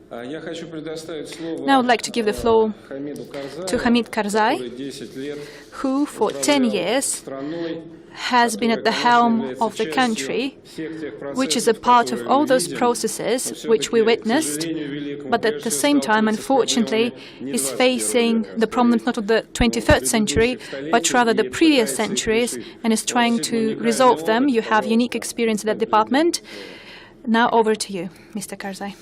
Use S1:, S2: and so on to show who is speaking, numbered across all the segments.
S1: Now I'd like to give the floor to Hamid Karzai, who for 10 years has been at the helm of the country, which is a part of all those processes which we witnessed, but at the same time, unfortunately, is facing the problems not of the 21st century, but rather the previous centuries, and is trying to resolve them. You have unique experience in that department. Now over to you, Mr. Karzai.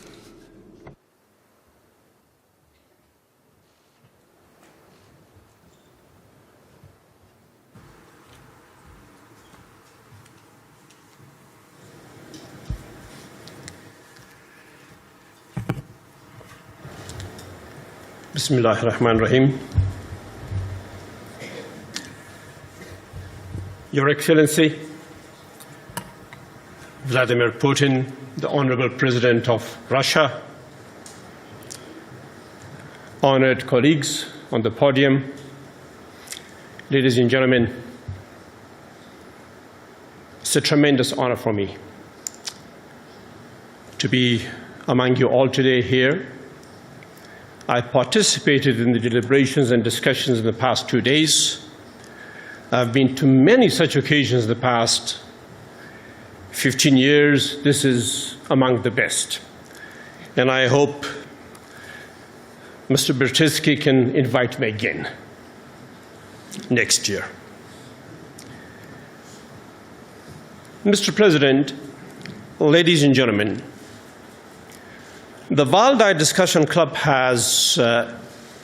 S2: Bismillahir Rahmanir Rahim. Your Excellency, Vladimir Putin, the Honorable President of Russia, honored colleagues on the podium, ladies and gentlemen, it's a tremendous honor for me to be among you all today here. I participated in the deliberations and discussions in the past 2 days. I've been to many such occasions in the past 15 years. This is among the best. And I hope Mr. Bertitsky can invite me again next year. Mr. President, ladies and gentlemen, the Valdai Discussion Club has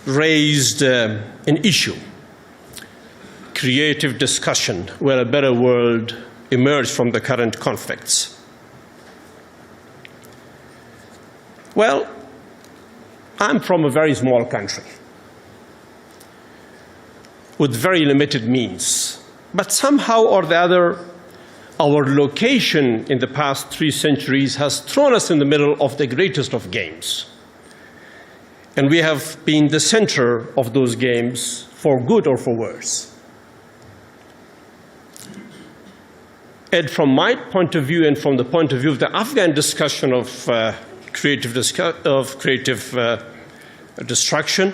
S2: raised an issue, creative discussion, where a better world emerged from the current conflicts. Well, I'm from a very small country with very limited means, but somehow or the other, our location in the past 3 centuries has thrown us in the middle of the greatest of games. And we have been the center of those games for good or for worse. And from my point of view and from the point of view of the Afghan discussion of creative destruction,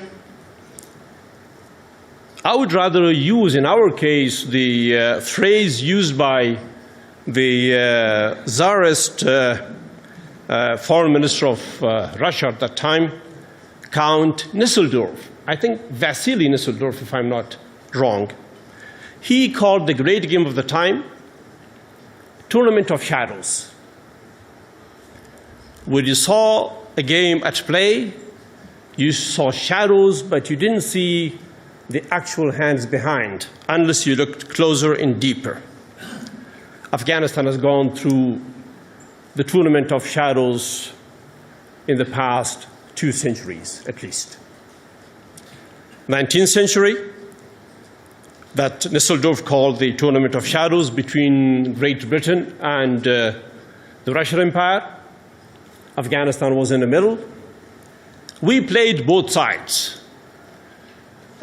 S2: I would rather use, in our case, the phrase used by the Tsarist foreign minister of Russia at that time, Count Nisseldorf, I think Vasily Nisseldorf, if I'm not wrong. He called the great game of the time Tournament of Shadows, where you saw a game at play, you saw shadows, but you didn't see the actual hands behind unless you looked closer and deeper. Afghanistan has gone through the tournament of shadows in the past 2 centuries, at least. 19th century, that Nisseldorf called the tournament of shadows between Great Britain and the Russian Empire. Afghanistan was in the middle. We played both sides.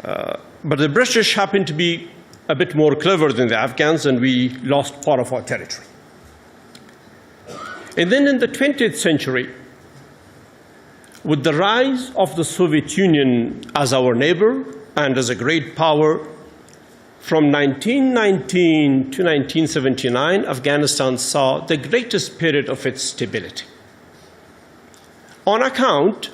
S2: But the British happened to be a bit more clever than the Afghans, and we lost part of our territory. And then in the 20th century, with the rise of the Soviet Union as our neighbor and as a great power, from 1919 to 1979, Afghanistan saw the greatest period of its stability, on account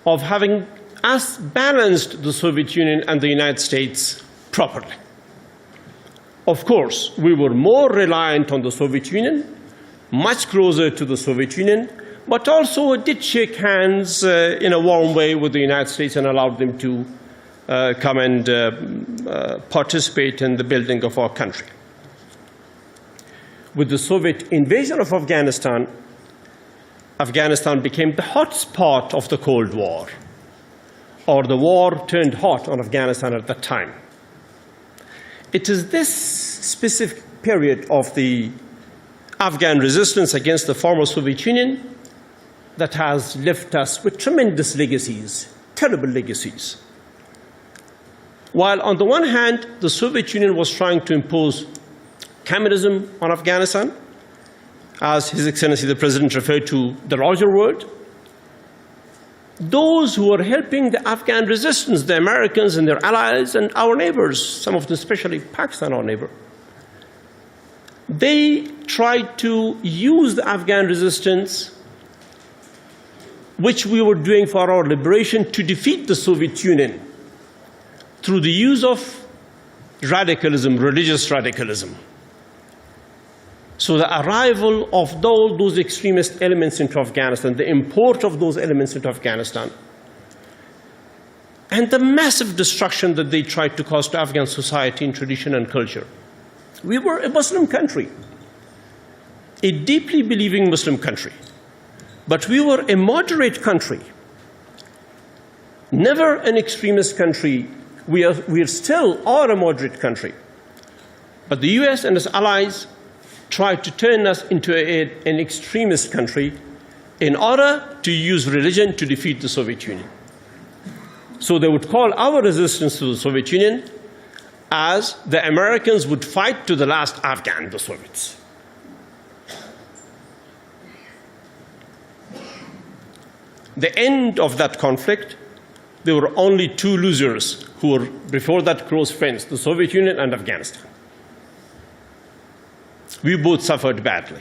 S2: of having us balanced the Soviet Union and the United States properly. Of course, we were more reliant on the Soviet Union, much closer to the Soviet Union, but also did shake hands in a warm way with the United States and allowed them to come and participate in the building of our country. With the Soviet invasion of Afghanistan, Afghanistan became the hot spot of the Cold War, or the war turned hot on Afghanistan at that time. It is this specific period of the Afghan resistance against the former Soviet Union that has left us with tremendous legacies, terrible legacies. While on the one hand, the Soviet Union was trying to impose communism on Afghanistan, as His Excellency the President referred to the larger world, those who were helping the Afghan resistance, the Americans and their allies and our neighbors, some of them, especially Pakistan, our neighbor, they tried to use the Afghan resistance, which we were doing for our liberation, to defeat the Soviet Union through the use of radicalism, religious radicalism. So the arrival of all those extremist elements into Afghanistan, the import of those elements into Afghanistan, and the massive destruction that they tried to cause to Afghan society and tradition and culture. We were a Muslim country, a deeply believing Muslim country, but we were a moderate country, never an extremist country. We still are a moderate country. But the US and its allies tried to turn us into an extremist country in order to use religion to defeat the Soviet Union. So they would call our resistance to the Soviet Union as the Americans would fight to the last Afghan, the Soviets. The end of that conflict, there were only two losers who were before that close friends, the Soviet Union and Afghanistan. We both suffered badly.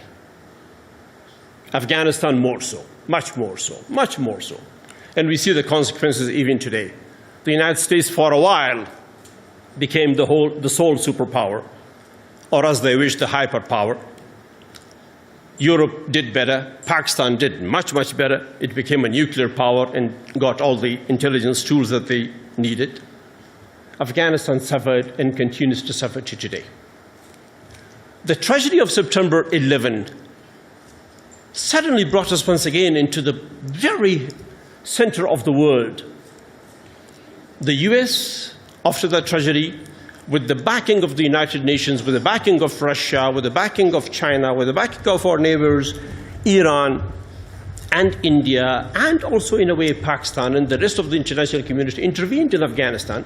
S2: Afghanistan more so, much more so, much more so. And we see the consequences even today. The United States for a while became the sole superpower, or as they wish, the hyperpower. Europe did better. Pakistan did much, much better. It became a nuclear power and got all the intelligence tools that they needed. Afghanistan suffered and continues to suffer to today. The tragedy of September 11 suddenly brought us once again into the very center of the world. The US, after that tragedy, with the backing of the United Nations, with the backing of Russia, with the backing of China, with the backing of our neighbors, Iran and India, and also in a way Pakistan and the rest of the international community, intervened in Afghanistan.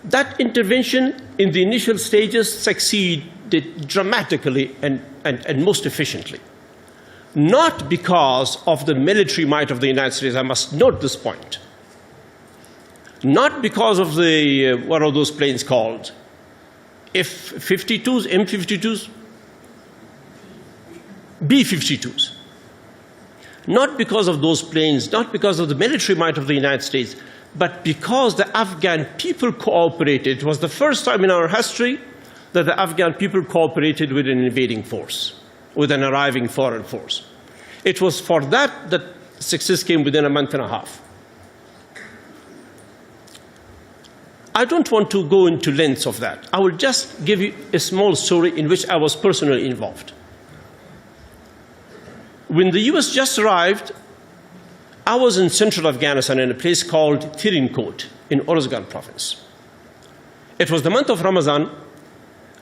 S2: That intervention in the initial stages succeeded dramatically and most efficiently. Not because of the military might of the United States, I must note this point. Not because of the, what are those planes called? F-52s, M-52s? B-52s. Not because of those planes, not because of the military might of the United States, but because the Afghan people cooperated. It was the first time in our history that the Afghan people cooperated with an invading force, with an arriving foreign force. It was for that that success came within a month and a half. I don't want to go into lengths of that. I will just give you a small story in which I was personally involved. When the US just arrived, I was in central Afghanistan in a place called Tirinkot in Uruzgan province. It was the month of Ramadan.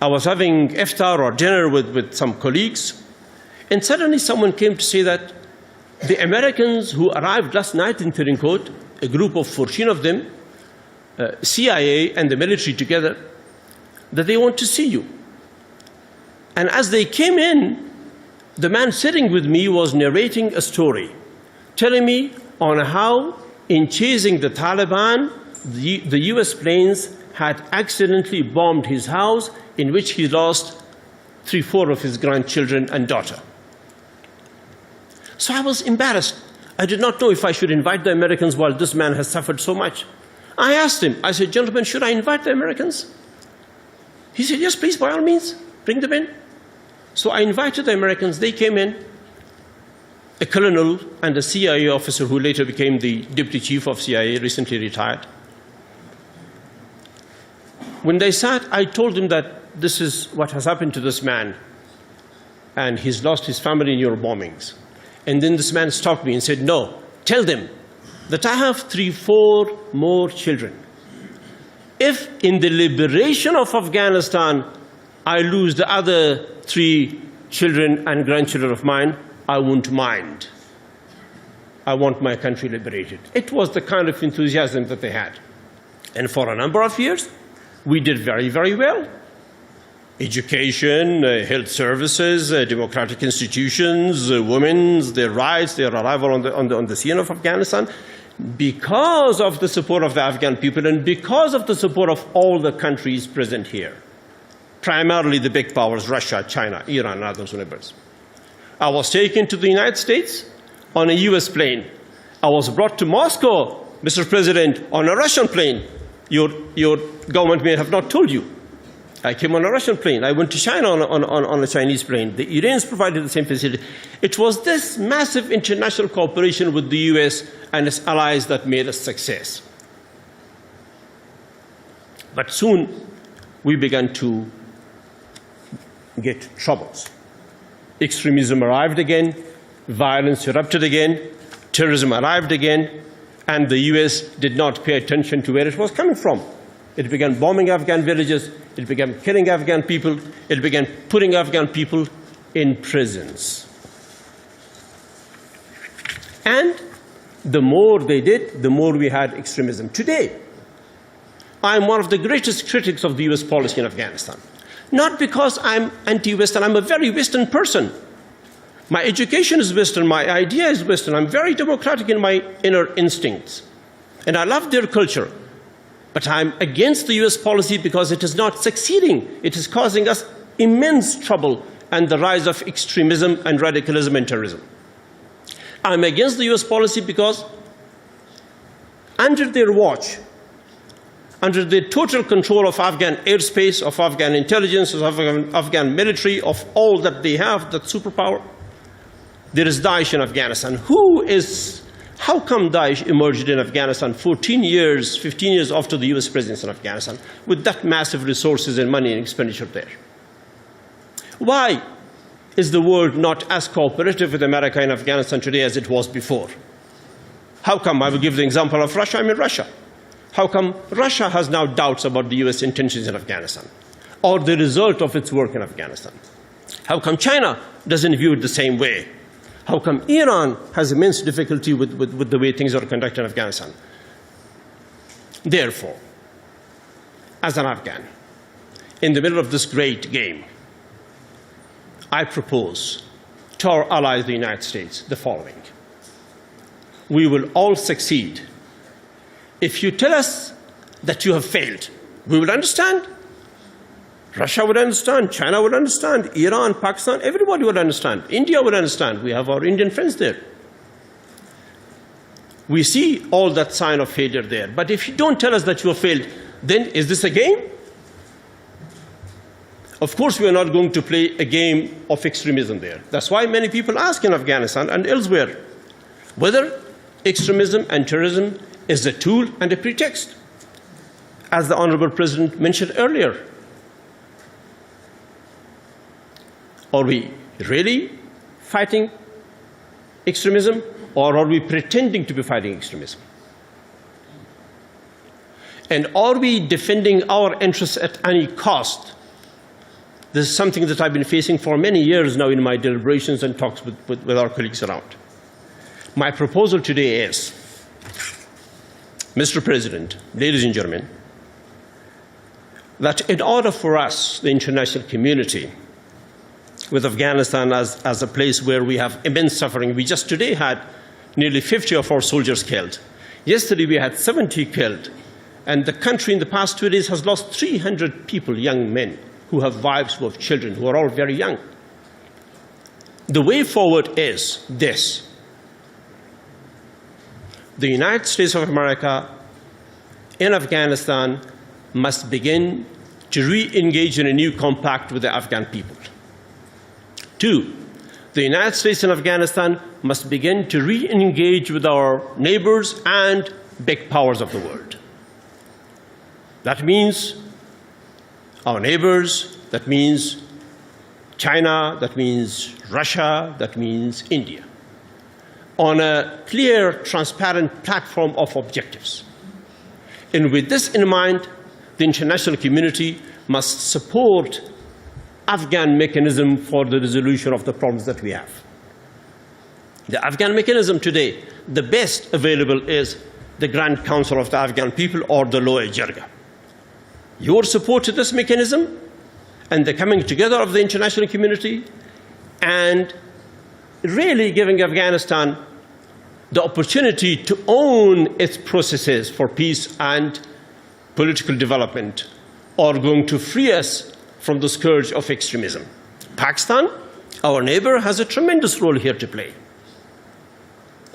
S2: I was having iftar or dinner with some colleagues, and suddenly someone came to say that the Americans who arrived last night in Tirinkot, a group of 14 of them, CIA and the military together, that they want to see you. And as they came in, the man sitting with me was narrating a story, telling me on how, in chasing the Taliban, the US planes had accidentally bombed his house, in which he lost 3-4 of his grandchildren and daughter. So I was embarrassed. I did not know if I should invite the Americans while this man has suffered so much. I asked him, I said, gentlemen, should I invite the Americans? He said, yes, please, by all means, bring them in. So I invited the Americans. They came in. A colonel and a CIA officer who later became the deputy chief of CIA, recently retired. When they sat, I told them that this is what has happened to this man, and he's lost his family in your bombings. And then this man stopped me and said, no, tell them that I have 3-4 more children. If in the liberation of Afghanistan I lose the other 3 children and grandchildren of mine, I won't mind. I want my country liberated. It was the kind of enthusiasm that they had. And for a number of years, we did very, very well. education, health services, democratic institutions, women's, their rights, their arrival on the scene of Afghanistan, because of the support of the Afghan people and because of the support of all the countries present here, primarily the big powers, Russia, China, Iran, and others neighbors. I was taken to the United States on a US plane. I was brought to Moscow, Mr. President, on a Russian plane. Your government may have not told you. I came on a Russian plane. I went to China on a Chinese plane. The Iranians provided the same facility. It was this massive international cooperation with the US and its allies that made us success. But soon we began to get troubles. Extremism arrived again, violence erupted again, terrorism arrived again, and the US did not pay attention to where it was coming from. It began bombing Afghan villages, it began killing Afghan people, it began putting Afghan people in prisons. And the more they did, the more we had extremism. Today, I'm one of the greatest critics of the US policy in Afghanistan. Not because I'm anti-Western, I'm a very Western person. My education is Western, my idea is Western. I'm very democratic in my inner instincts. And I love their culture. But I'm against the US policy because it is not succeeding. It is causing us immense trouble and the rise of extremism and radicalism and terrorism. I'm against the US policy because under their watch, under the total control of Afghan airspace, of Afghan intelligence, of Afghan military, of all that they have, that superpower, there is Daesh in Afghanistan. How come Daesh emerged in Afghanistan 14 years, 15 years after the US presence in Afghanistan, with that massive resources and money and expenditure there? Why is the world not as cooperative with America in Afghanistan today as it was before? How come? I will give the example of Russia. I'm in Russia. How come Russia has now doubts about the US intentions in Afghanistan or the result of its work in Afghanistan? How come China doesn't view it the same way? How come Iran has immense difficulty with the way things are conducted in Afghanistan? Therefore, as an Afghan, in the middle of this great game, I propose to our allies, the United States, the following. We will all succeed if you tell us that you have failed. We will understand. Russia would understand, China would understand, Iran, Pakistan, everybody would understand. India would understand. We have our Indian friends there. We see all that sign of failure there. But if you don't tell us that you have failed, then is this a game? Of course, we are not going to play a game of extremism there. That's why many people ask in Afghanistan and elsewhere whether extremism and terrorism is a tool and a pretext. As the Honorable President mentioned earlier, are we really fighting extremism, or are we pretending to be fighting extremism? And are we defending our interests at any cost? This is something that I've been facing for many years now in my deliberations and talks with our colleagues around. My proposal today is, Mr. President, ladies and gentlemen, that in order for us, the international community, with Afghanistan as a place where we have immense suffering. We just today had nearly 50 of our soldiers killed. Yesterday we had 70 killed. And the country in the past 2 days has lost 300 people, young men, who have wives, who have children, who are all very young. The way forward is this. The United States of America in Afghanistan must begin to re-engage in a new compact with the Afghan people. 2, the United States and Afghanistan must begin to re-engage with our neighbors and big powers of the world. That means our neighbors, that means China, that means Russia, that means India, on a clear, transparent platform of objectives. And with this in mind, the international community must support Afghan mechanism for the resolution of the problems that we have. The Afghan mechanism today, the best available is the Grand Council of the Afghan people, or the Loya Jirga. Your support to this mechanism and the coming together of the international community, and really giving Afghanistan the opportunity to own its processes for peace and political development, are going to free us from the scourge of extremism. Pakistan, our neighbor, has a tremendous role here to play.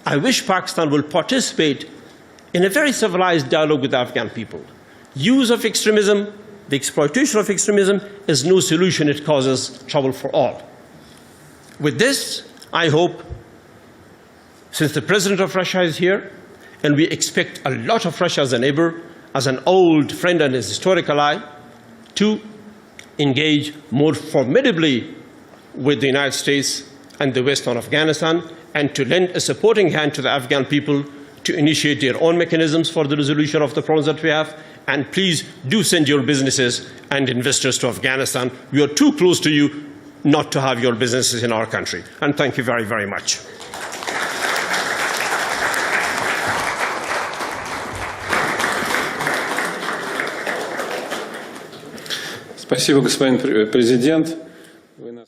S2: I wish Pakistan will participate in a very civilized dialogue with the Afghan people. Use of extremism, the exploitation of extremism, is no solution. It causes trouble for all. With this, I hope, since the President of Russia is here, and we expect a lot of Russia as a neighbor, as an old friend and as a historical ally, to engage more formidably with the United States and the West on Afghanistan, and to lend a supporting hand to the Afghan people to initiate their own mechanisms for the resolution of the problems that we have. And please do send your businesses and investors to Afghanistan. We are too close to you not to have your businesses in our country. And thank you very, very much.
S3: Спасибо, господин президент.